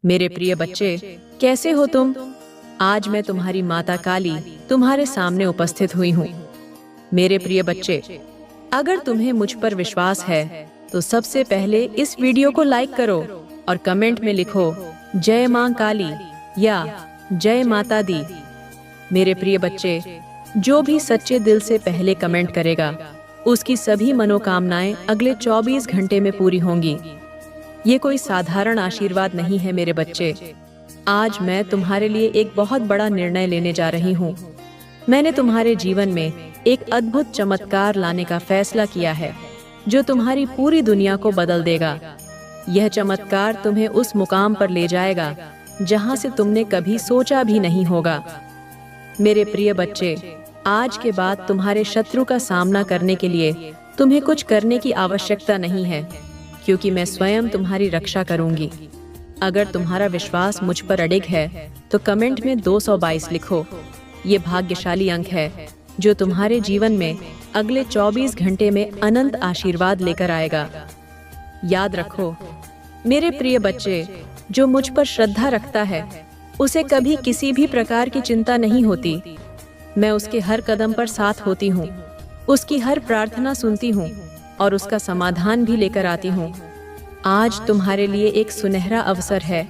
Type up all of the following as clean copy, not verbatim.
मेरे प्रिय बच्चे, कैसे हो तुम? आज मैं तुम्हारी माता काली तुम्हारे सामने उपस्थित हुई हूँ। मेरे प्रिय बच्चे, अगर तुम्हें मुझ पर विश्वास है तो सबसे पहले इस वीडियो को लाइक करो और कमेंट में लिखो जय मां काली या जय माता दी। मेरे प्रिय बच्चे, जो भी सच्चे दिल से पहले कमेंट करेगा उसकी सभी मनोकामनाएं अगले 24 घंटे में पूरी होंगी। ये कोई साधारण आशीर्वाद नहीं है मेरे बच्चे। आज मैं तुम्हारे लिए एक बहुत बड़ा निर्णय लेने जा रही हूँ। मैंने तुम्हारे जीवन में एक अद्भुत चमत्कार लाने का फैसला किया है जो तुम्हारी पूरी दुनिया को बदल देगा। यह चमत्कार तुम्हें उस मुकाम पर ले जाएगा जहाँ से तुमने कभी सोचा भी नहीं होगा। मेरे प्रिय बच्चे, आज के बाद तुम्हारे शत्रु का सामना करने के लिए तुम्हें कुछ करने की आवश्यकता नहीं है, क्योंकि मैं स्वयं तुम्हारी रक्षा करूंगी। अगर तुम्हारा विश्वास मुझ पर अडिग है तो कमेंट में 222 लिखो। ये भाग्यशाली अंक है जो तुम्हारे जीवन में अगले 24 घंटे में अनंत आशीर्वाद लेकर आएगा। याद रखो मेरे प्रिय बच्चे, जो मुझ पर श्रद्धा रखता है उसे कभी किसी भी प्रकार की चिंता नहीं होती। मैं उसके हर कदम पर साथ होती हूँ, उसकी हर प्रार्थना सुनती हूँ और उसका समाधान भी लेकर आती हूँ। आज तुम्हारे लिए एक सुनहरा अवसर है।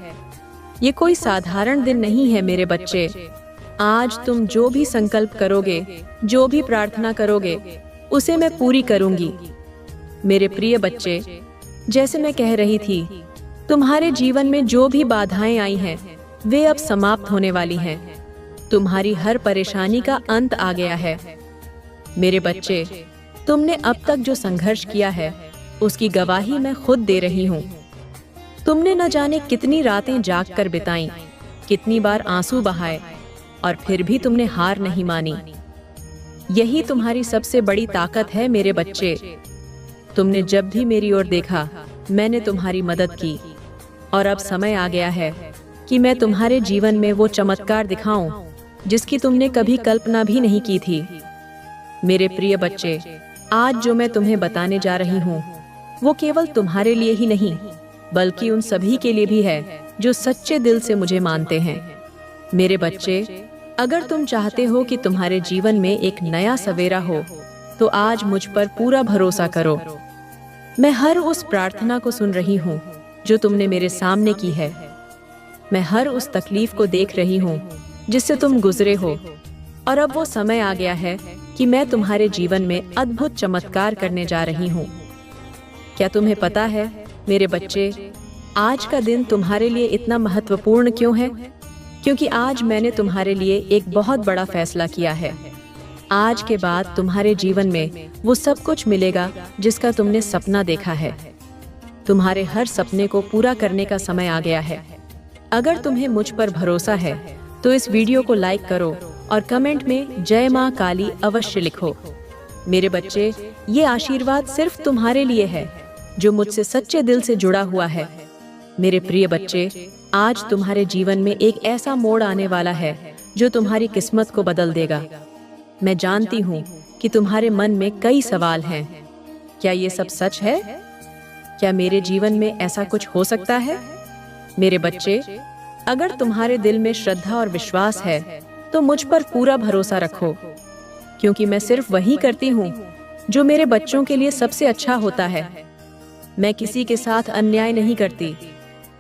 ये कोई साधारण दिन नहीं है मेरे बच्चे। आज तुम जो भी संकल्प करोगे, जो भी प्रार्थना करोगे, उसे मैं पूरी करूंगी। मेरे प्रिय बच्चे, जैसे मैं कह रही थी, तुम्हारे जीवन में जो भी बाधाएं आई हैं, वे अब समाप्त होने वाली हैं। तुम्हारी हर परेशानी का अंत आ गया है। मेरे बच्चे, तुमने अब तक जो संघर्ष किया है उसकी गवाही मैं खुद दे रही हूँ। तुमने न जाने कितनी रातें जागकर बिताई, कितनी बार आंसू बहाए, और फिर भी तुमने हार नहीं मानी। यही तुम्हारी सबसे बड़ी ताकत है मेरे बच्चे। तुमने जब भी मेरी ओर देखा, मैंने तुम्हारी मदद की, और अब समय आ गया है कि मैं तुम्हारे जीवन में वो चमत्कार दिखाऊं जिसकी तुमने कभी कल्पना भी नहीं की थी। मेरे प्रिय बच्चे, आज जो मैं तुम्हें बताने जा रही हूँ वो केवल तुम्हारे लिए ही नहीं, बल्कि उन सभी के लिए भी है जो सच्चे दिल से मुझे मानते हैं। मेरे बच्चे, अगर तुम चाहते हो कि तुम्हारे जीवन में एक नया सवेरा हो तो आज मुझ पर पूरा भरोसा करो। मैं हर उस प्रार्थना को सुन रही हूँ जो तुमने मेरे सामने की है। मैं हर उस तकलीफ को देख रही हूँ जिससे तुम गुजरे हो, और अब वो समय आ गया है कि मैं तुम्हारे जीवन में अद्भुत चमत्कार करने जा रही हूँ। क्या तुम्हें पता है मेरे बच्चे, आज का दिन तुम्हारे लिए इतना महत्वपूर्ण क्यों है? क्योंकि आज मैंने तुम्हारे लिए एक बहुत बड़ा फैसला किया है। आज के बाद तुम्हारे जीवन में वो सब कुछ मिलेगा जिसका तुमने सपना देखा है। तुम्हारे हर सपने को पूरा करने का समय आ गया है। अगर तुम्हें मुझ पर भरोसा है तो इस वीडियो को लाइक करो और कमेंट में जय मां काली अवश्य लिखो। मेरे बच्चे, ये आशीर्वाद सिर्फ तुम्हारे लिए है जो मुझसे सच्चे दिल से जुड़ा हुआ है। मेरे प्रिय बच्चे, आज तुम्हारे जीवन में एक ऐसा मोड़ आने वाला है जो तुम्हारी किस्मत को बदल देगा। मैं जानती हूँ कि तुम्हारे मन में कई सवाल हैं। क्या ये सब सच है? क्या मेरे जीवन में ऐसा कुछ हो सकता है? मेरे बच्चे, अगर तुम्हारे दिल में श्रद्धा और विश्वास है तो मुझ पर पूरा भरोसा रखो, क्योंकि मैं सिर्फ वही करती हूँ जो मेरे बच्चों के लिए सबसे अच्छा होता है। मैं किसी के साथ अन्याय नहीं करती।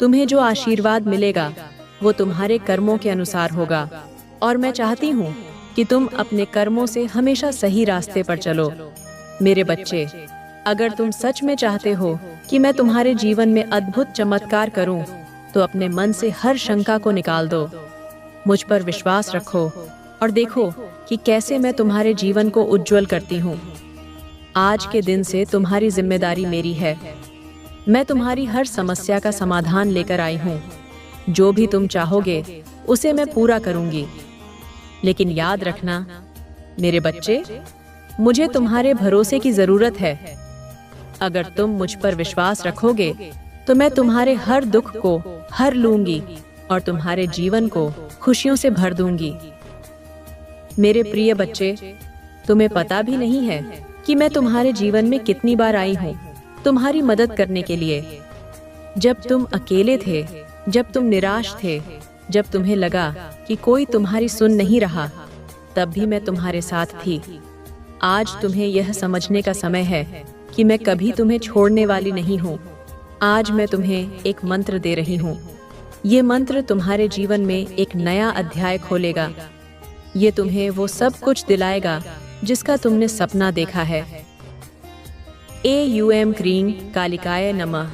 तुम्हें जो आशीर्वाद मिलेगा वो तुम्हारे कर्मों के अनुसार होगा, और मैं चाहती हूँ कि तुम अपने कर्मों से हमेशा सही रास्ते पर चलो। मेरे बच्चे, अगर तुम सच में चाहते हो कि मैं तुम्हारे जीवन में अद्भुत चमत्कार करूँ तो अपने मन से हर शंका को निकाल दो। मुझ पर विश्वास रखो और देखो कि कैसे मैं तुम्हारे जीवन को उज्जवल करती हूँ। आज के दिन से तुम्हारी जिम्मेदारी मेरी है। मैं तुम्हारी हर समस्या का समाधान लेकर आई हूँ। जो भी तुम चाहोगे उसे मैं पूरा करूँगी। लेकिन याद रखना मेरे बच्चे, मुझे तुम्हारे भरोसे की जरूरत है। अगर तुम मुझ पर विश्वास रखोगे तो मैं तुम्हारे हर दुख को हर लूंगी और तुम्हारे जीवन को खुशियों से भर दूंगी। मेरे प्रिय बच्चे, तुम्हें पता भी नहीं है कि मैं तुम्हारे जीवन में कितनी बार आई हूँ तुम्हारी मदद करने के लिए। जब तुम अकेले थे, जब तुम निराश थे, जब तुम्हें लगा कि कोई तुम्हारी सुन नहीं रहा, तब भी मैं तुम्हारे साथ थी। आज तुम्हें यह समझने का समय है कि मैं कभी तुम्हें छोड़ने वाली नहीं हूँ। आज मैं तुम्हें एक मंत्र दे रही हूँ। ये मंत्र तुम्हारे जीवन में एक नया अध्याय खोलेगा। ये तुम्हें वो सब कुछ दिलाएगा जिसका तुमने सपना देखा है। एयूएम क्रीं कालिकाय नमः।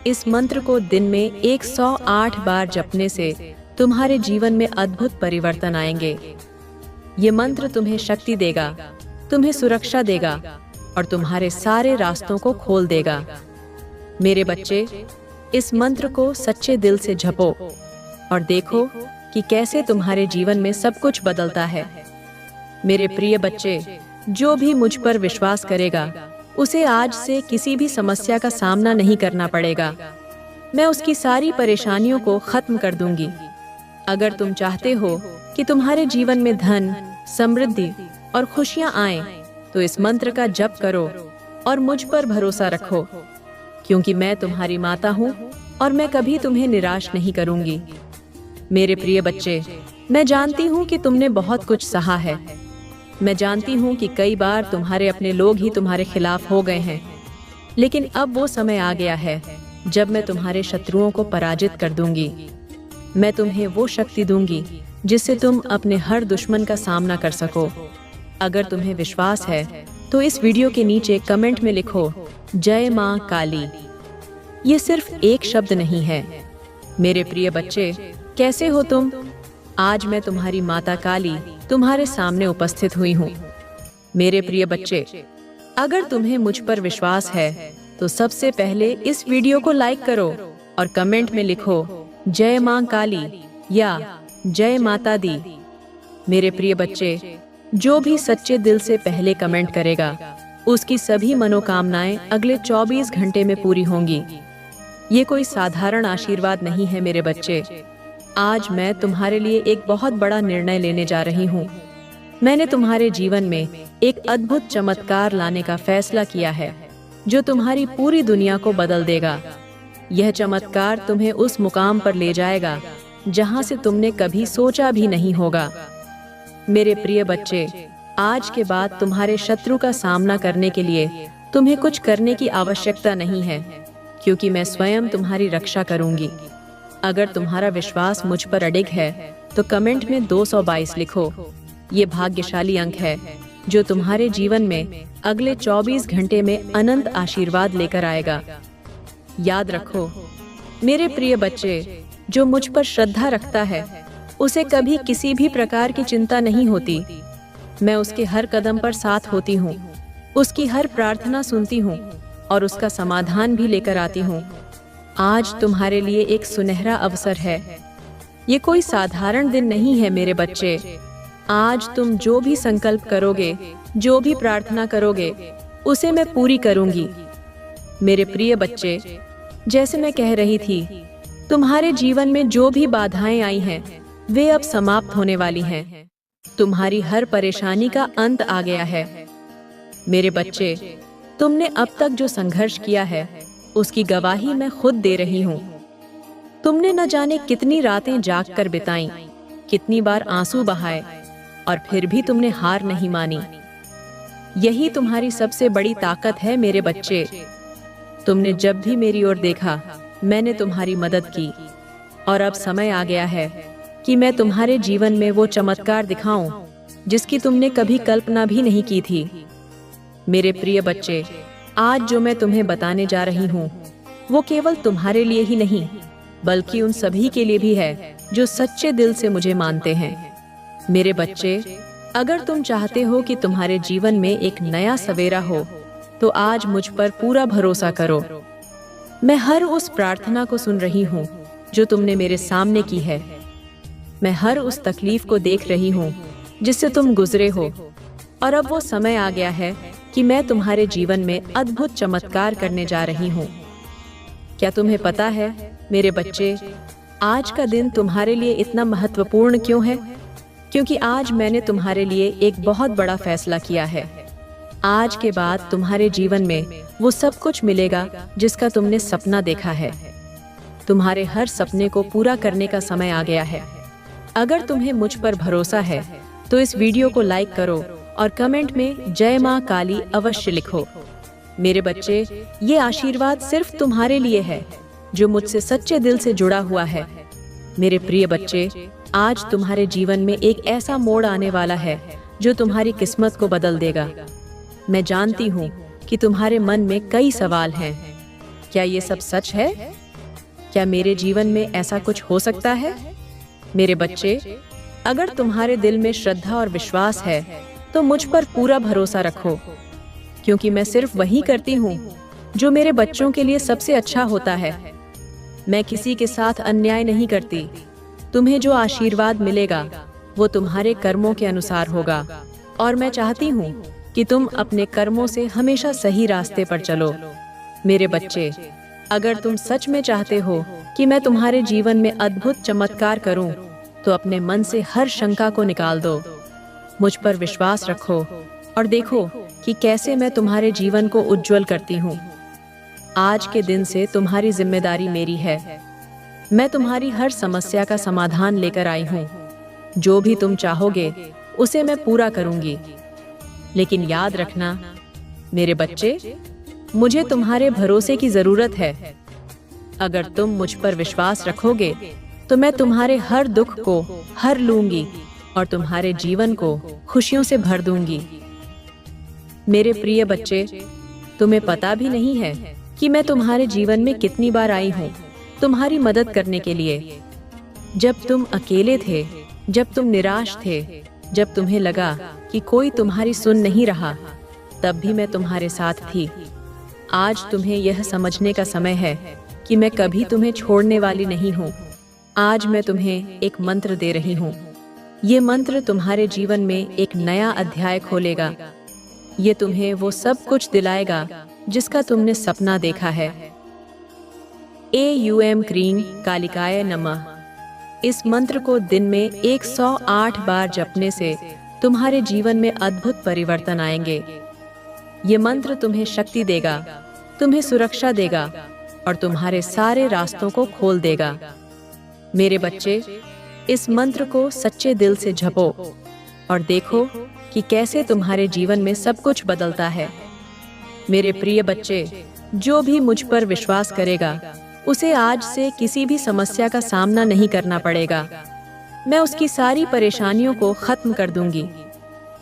इस मंत्र को दिन में 108 बार जपने से तुम्हारे जीवन में अद्भुत परिवर्तन आएंगे। ये मंत्र तुम्हें शक्ति देगा, तुम्हें सुरक्षा देगा और तुम्हारे सारे रास्तों को खोल देगा। मेरे बच्चे, इस मंत्र को सच्चे दिल से जपो और देखो कि कैसे तुम्हारे जीवन में सब कुछ बदलता है। मेरे प्रिय बच्चे, जो भी मुझ पर विश्वास करेगा उसे आज से किसी भी समस्या का सामना नहीं करना पड़ेगा। मैं उसकी सारी परेशानियों को खत्म कर दूंगी। अगर तुम चाहते हो कि तुम्हारे जीवन में धन, समृद्धि और खुशियां आएं, तो इस मंत्र का जप करो और मुझ पर भरोसा रखो, क्योंकि मैं तुम्हारी माता हूं और मैं कभी तुम्हें निराश नहीं करूंगी। मेरे प्रिय बच्चे, मैं जानती हूं कि तुमने बहुत कुछ सहा है। मैं जानती हूं कि कई बार तुम्हारे अपने लोग ही तुम्हारे खिलाफ हो गए हैं, लेकिन अब वो समय आ गया है जब मैं तुम्हारे शत्रुओं को पराजित कर दूंगी। मैं तुम्हें वो शक्ति दूंगी जिससे तुम अपने हर दुश्मन का सामना कर सको। अगर तुम्हें विश्वास है तो इस वीडियो के नीचे कमेंट में लिखो, जय मां काली। ये सिर्फ एक शब्द नहीं है। मेरे प्रिय बच्चे, कैसे हो तुम? आज मैं तुम्हारी माता काली तुम्हारे सामने उपस्थित हुई हूँ। मेरे प्रिय बच्चे, अगर तुम्हें मुझ पर विश्वास है तो सबसे पहले इस वीडियो को लाइक करो और कमेंट में लिखो, जय मां काली या जय माता दी। मेरे प्रिय बच्चे, जो भी सच्चे दिल से पहले कमेंट करेगा उसकी सभी मनोकामनाएं अगले 24 घंटे में पूरी होंगी। ये कोई साधारण आशीर्वाद नहीं है मेरे बच्चे। आज मैं तुम्हारे लिए एक बहुत बड़ा निर्णय लेने जा रही हूँ। मैंने तुम्हारे जीवन में एक अद्भुत चमत्कार लाने का फैसला किया है जो तुम्हारी पूरी दुनिया को बदल देगा। यह चमत्कार तुम्हें उस मुकाम पर ले जाएगा जहाँ से तुमने कभी सोचा भी नहीं होगा। मेरे प्रिय बच्चे, आज के बाद तुम्हारे शत्रु का सामना करने के लिए तुम्हें कुछ करने की आवश्यकता नहीं है, क्योंकि मैं स्वयं तुम्हारी रक्षा करूंगी। अगर तुम्हारा विश्वास मुझ पर अडिग है तो कमेंट में 222 लिखो। ये भाग्यशाली अंक है जो तुम्हारे जीवन में अगले 24 घंटे में अनंत आशीर्वाद लेकर आएगा। याद रखो मेरे प्रिय बच्चे, जो मुझ पर श्रद्धा रखता है उसे कभी किसी भी प्रकार की चिंता नहीं होती। मैं उसके हर कदम पर साथ होती हूँ, उसकी हर प्रार्थना सुनती हूँ और उसका समाधान भी लेकर आती हूँ। आज तुम्हारे लिए एक सुनहरा अवसर है। ये कोई साधारण दिन नहीं है मेरे बच्चे। आज तुम जो भी संकल्प करोगे, जो भी प्रार्थना करोगे, उसे मैं पूरी करूंगी। मेरे प्रिय बच्चे, जैसे मैं कह रही थी, तुम्हारे जीवन में जो भी बाधाएं आई हैं, वे अब समाप्त होने वाली हैं। तुम्हारी हर परेशानी का अंत आ गया है। मेरे बच्चे, तुमने अब तक जो संघर्ष किया है उसकी गवाही मैं खुद दे रही हूँ। तुमने न जाने कितनी रातें जागकर बिताईं, कितनी बार आंसू बहाए और फिर भी तुमने हार नहीं मानी। यही तुम्हारी सबसे बड़ी ताकत है मेरे बच्चे। तुमने जब भी मेरी ओर देखा, मैंने तुम्हारी मदद की और अब समय आ गया है कि मैं तुम्हारे जीवन में वो चमत्कार दिखाऊं जिसकी तुमने कभी कल्पना भी नहीं की थी। मेरे प्रिय बच्चे, आज जो मैं तुम्हें बताने जा रही हूँ वो केवल तुम्हारे लिए ही नहीं बल्कि उन सभी के लिए भी है जो सच्चे दिल से मुझे मानते हैं। मेरे बच्चे, अगर तुम चाहते हो कि तुम्हारे जीवन में एक नया सवेरा हो तो आज मुझ पर पूरा भरोसा करो। मैं हर उस प्रार्थना को सुन रही हूँ जो तुमने मेरे सामने की है। मैं हर उस तकलीफ को देख रही हूँ जिससे तुम गुजरे हो और अब वो समय आ गया है कि मैं तुम्हारे जीवन में अद्भुत चमत्कार करने जा रही हूँ। क्या तुम्हें पता है मेरे बच्चे, आज का दिन तुम्हारे लिए इतना महत्वपूर्ण क्यों है? क्योंकि आज मैंने तुम्हारे लिए एक बहुत बड़ा फैसला किया है। आज के बाद तुम्हारे जीवन में वो सब कुछ मिलेगा जिसका तुमने सपना देखा है। तुम्हारे हर सपने को पूरा करने का समय आ गया है। अगर तुम्हें मुझ पर भरोसा है तो इस वीडियो को लाइक करो और कमेंट में जय मां काली अवश्य लिखो। मेरे बच्चे, ये आशीर्वाद सिर्फ तुम्हारे लिए है जो मुझसे सच्चे दिल से जुड़ा हुआ है। मेरे प्रिय बच्चे, आज तुम्हारे जीवन में एक ऐसा मोड़ आने वाला है जो तुम्हारी किस्मत को बदल देगा। मैं जानती हूँ कि तुम्हारे मन में कई सवाल हैं। क्या ये सब सच है? क्या मेरे जीवन में ऐसा कुछ हो सकता है? मेरे बच्चे, अगर तुम्हारे दिल में श्रद्धा और विश्वास है तो मुझ पर पूरा भरोसा रखो, क्योंकि मैं सिर्फ वही करती हूँ जो मेरे बच्चों के लिए सबसे अच्छा होता है। मैं किसी के साथ अन्याय नहीं करती। तुम्हें जो आशीर्वाद मिलेगा वो तुम्हारे कर्मों के अनुसार होगा, और मैं चाहती हूँ कि तुम अपने कर्मों से हमेशा सही रास्ते पर चलो। मेरे बच्चे, अगर तुम सच में चाहते हो कि मैं तुम्हारे जीवन में अद्भुत चमत्कार करूं, तो अपने मन से हर शंका को निकाल दो। मुझ पर विश्वास रखो और देखो कि कैसे मैं तुम्हारे जीवन को उज्जवल करती हूँ। आज के दिन से तुम्हारी जिम्मेदारी मेरी है। मैं तुम्हारी हर समस्या का समाधान लेकर आई हूँ। जो भी तुम चाहोगे उसे मैं पूरा करूंगी। लेकिन याद रखना मेरे बच्चे, मुझे तुम्हारे भरोसे की जरूरत है। अगर तुम मुझ पर विश्वास रखोगे तो मैं तुम्हारे हर दुख को हर लूंगी और तुम्हारे जीवन को खुशियों से भर दूंगी। मेरे प्रिय बच्चे, तुम्हें पता भी नहीं है कि मैं तुम्हारे जीवन में कितनी बार आई हूँ तुम्हारी मदद करने के लिए। जब तुम अकेले थे, जब तुम निराश थे, जब तुम्हें लगा कि कोई तुम्हारी सुन नहीं रहा, तब भी मैं तुम्हारे साथ थी। आज तुम्हें यह समझने का समय है कि मैं कभी तुम्हें छोड़ने वाली नहीं हूँ। आज मैं तुम्हें एक मंत्र दे रही हूँ। ये मंत्र तुम्हारे जीवन में एक नया अध्याय खोलेगा। ये तुम्हें वो सब कुछ दिलाएगा जिसका तुमने सपना देखा है। एयूएम क्रीं कालिकाय नमः। इस मंत्र को दिन में 108 बार जपने से तुम्हारे जीवन में अद्भुत परिवर्तन आएंगे। ये मंत्र तुम्हें शक्ति देगा, तुम्हें सुरक्षा देगा और तुम्हारे सारे रास्तों को खोल देगा। मेरे बच्चे, इस मंत्र को सच्चे दिल से जपो और देखो कि कैसे तुम्हारे जीवन में सब कुछ बदलता है। मेरे प्रिय बच्चे, जो भी मुझ पर विश्वास करेगा उसे आज से किसी भी समस्या का सामना नहीं करना पड़ेगा। मैं उसकी सारी परेशानियों को खत्म कर दूंगी।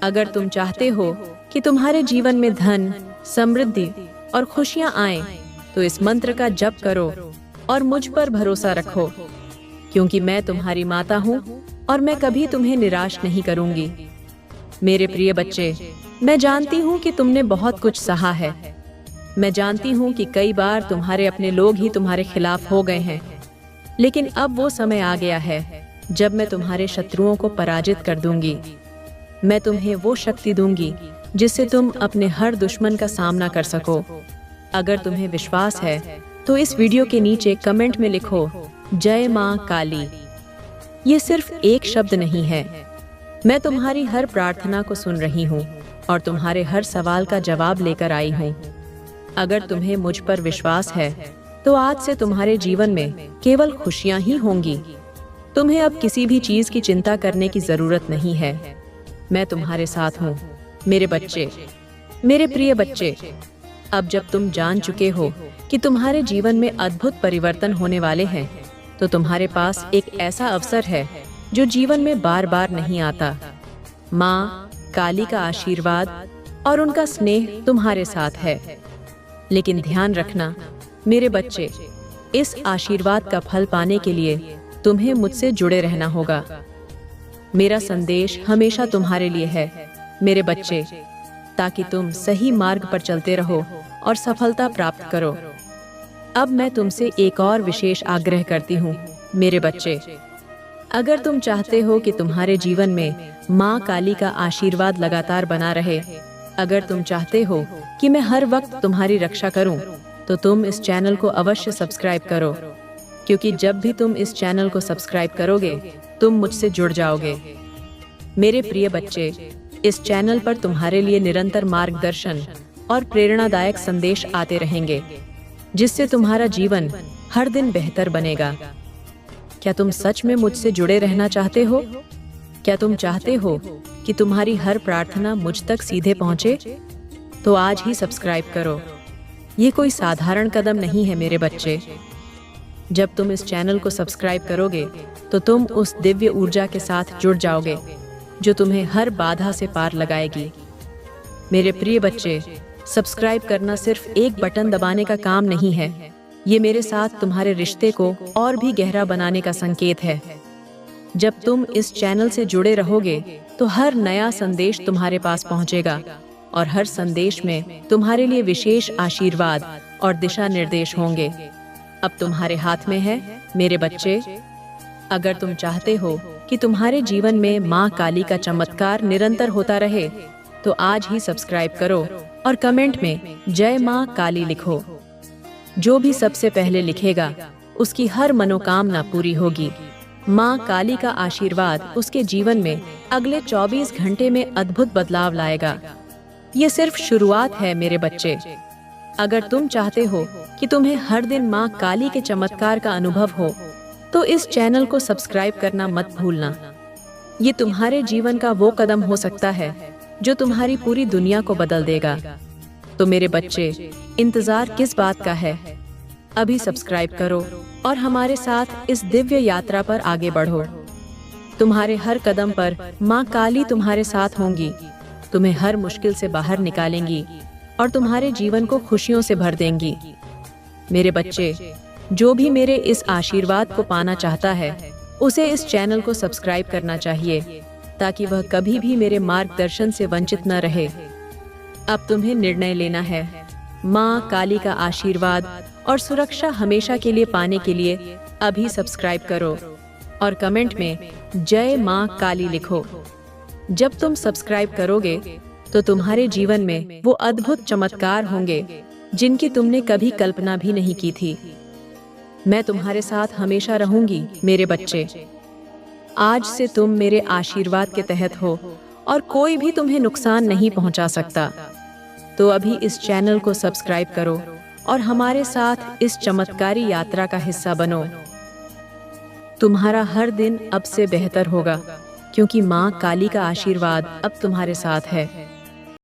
अगर तुम चाहते हो कि तुम्हारे जीवन में धन, समृद्धि और खुशियां आएं, तो इस मंत्र का जप करो और मुझ पर भरोसा रखो, क्योंकि मैं तुम्हारी माता हूँ और मैं कभी तुम्हें निराश नहीं करूंगी। मेरे प्रिय बच्चे, मैं जानती हूँ कि तुमने बहुत कुछ सहा है। मैं जानती हूँ कि कई बार तुम्हारे अपने लोग ही तुम्हारे खिलाफ हो गए हैं, लेकिन अब वो समय आ गया है जब मैं तुम्हारे शत्रुओं को पराजित कर दूंगी। मैं तुम्हें वो शक्ति दूंगी जिससे तुम अपने हर दुश्मन का सामना कर सको। अगर तुम्हें विश्वास है तो इस वीडियो के नीचे कमेंट में लिखो जय मां काली। ये सिर्फ एक शब्द नहीं है। मैं तुम्हारी हर प्रार्थना को सुन रही हूँ और तुम्हारे हर सवाल का जवाब लेकर आई हूँ। अगर तुम्हें मुझ पर विश्वास है तो आज से तुम्हारे जीवन में केवल खुशियां ही होंगी। तुम्हें अब किसी भी चीज की चिंता करने की जरूरत नहीं है। मैं तुम्हारे साथ हूँ। मेरे बच्चे, मेरे प्रिय बच्चे, अब जब तुम जान चुके हो कि तुम्हारे जीवन में अद्भुत परिवर्तन होने वाले हैं, तो तुम्हारे पास एक ऐसा अवसर है जो जीवन में बार बार नहीं आता। माँ काली का आशीर्वाद और उनका स्नेह तुम्हारे साथ है। लेकिन ध्यान रखना मेरे बच्चे, इस आशीर्वाद का फल पाने के लिए तुम्हें मुझसे जुड़े रहना होगा। मेरा संदेश हमेशा तुम्हारे लिए है मेरे बच्चे, ताकि तुम सही मार्ग पर चलते रहो और सफलता प्राप्त करो। अब मैं तुमसे एक और विशेष आग्रह करती हूँ मेरे बच्चे। अगर तुम चाहते हो कि तुम्हारे जीवन में माँ काली का आशीर्वाद लगातार बना रहे, अगर तुम चाहते हो कि मैं हर वक्त तुम्हारी रक्षा करूं, तो तुम इस चैनल को अवश्य सब्सक्राइब करो, क्योंकि जब भी तुम इस चैनल को सब्सक्राइब करोगे तुम मुझसे जुड़ जाओगे। मेरे प्रिय बच्चे, इस चैनल पर तुम्हारे लिए निरंतर मार्गदर्शन और प्रेरणादायक संदेश आते रहेंगे, जिससे तुम्हारा जीवन हर दिन बेहतर बनेगा। क्या तुम सच में मुझसे जुड़े रहना चाहते हो? क्या तुम चाहते हो कि तुम्हारी हर प्रार्थना मुझ तक सीधे पहुंचे? तो आज ही सब्सक्राइब करो। ये कोई साधारण कदम नहीं है मेरे बच्चे। जब तुम इस चैनल को सब्सक्राइब करोगे तो तुम उस दिव्य ऊर्जा के साथ जुड़ जाओगे जो तुम्हें हर बाधा से पार लगाएगी। मेरे प्रिय बच्चे, सब्सक्राइब करना सिर्फ एक बटन दबाने का काम नहीं है। ये मेरे साथ तुम्हारे रिश्ते को और भी गहरा बनाने का संकेत है। जब तुम इस चैनल से जुड़े रहोगे तो हर नया संदेश तुम्हारे पास पहुंचेगा और हर संदेश में तुम्हारे लिए विशेष आशीर्वाद और दिशा निर्देश होंगे। अब तुम्हारे हाथ में है मेरे बच्चे। अगर तुम चाहते हो कि तुम्हारे जीवन में माँ काली का चमत्कार निरंतर होता रहे तो आज ही सब्सक्राइब करो और कमेंट में जय माँ काली लिखो। जो भी सबसे पहले लिखेगा उसकी हर मनोकामना पूरी होगी। माँ काली का आशीर्वाद उसके जीवन में अगले 24 घंटे में अद्भुत बदलाव लाएगा। ये सिर्फ शुरुआत है मेरे बच्चे। अगर तुम चाहते हो कि तुम्हें हर दिन माँ काली के चमत्कार का अनुभव हो तो इस चैनल को सब्सक्राइब करना मत भूलना। ये तुम्हारे जीवन का वो कदम हो सकता है जो तुम्हारी पूरी दुनिया को बदल देगा। तो मेरे बच्चे, इंतजार किस बात का है? अभी सब्सक्राइब करो और हमारे साथ इस दिव्य यात्रा पर आगे बढ़ो। तुम्हारे हर कदम पर माँ काली तुम्हारे साथ होंगी, तुम्हें हर मुश्किल से बाहर निकालेंगी और तुम्हारे जीवन को खुशियों से भर देंगी। मेरे बच्चे, जो भी मेरे इस आशीर्वाद को पाना चाहता है उसे इस चैनल को सब्सक्राइब करना चाहिए ताकि वह कभी भी मेरे मार्गदर्शन से वंचित न रहे। अब तुम्हें निर्णय लेना है। माँ काली का आशीर्वाद और सुरक्षा हमेशा के लिए पाने के लिए अभी सब्सक्राइब करो और कमेंट में जय माँ काली लिखो। जब तुम सब्सक्राइब करोगे तो तुम्हारे जीवन में वो अद्भुत चमत्कार होंगे जिनकी तुमने कभी कल्पना भी नहीं की थी। मैं तुम्हारे साथ हमेशा रहूंगी मेरे बच्चे। आज से तुम मेरे आशीर्वाद के तहत हो और कोई भी तुम्हें नुकसान नहीं पहुंचा सकता। तो अभी इस चैनल को सब्सक्राइब करो और हमारे साथ इस चमत्कारी यात्रा का हिस्सा बनो। तुम्हारा हर दिन अब से बेहतर होगा क्योंकि माँ काली का आशीर्वाद अब तुम्हारे साथ है।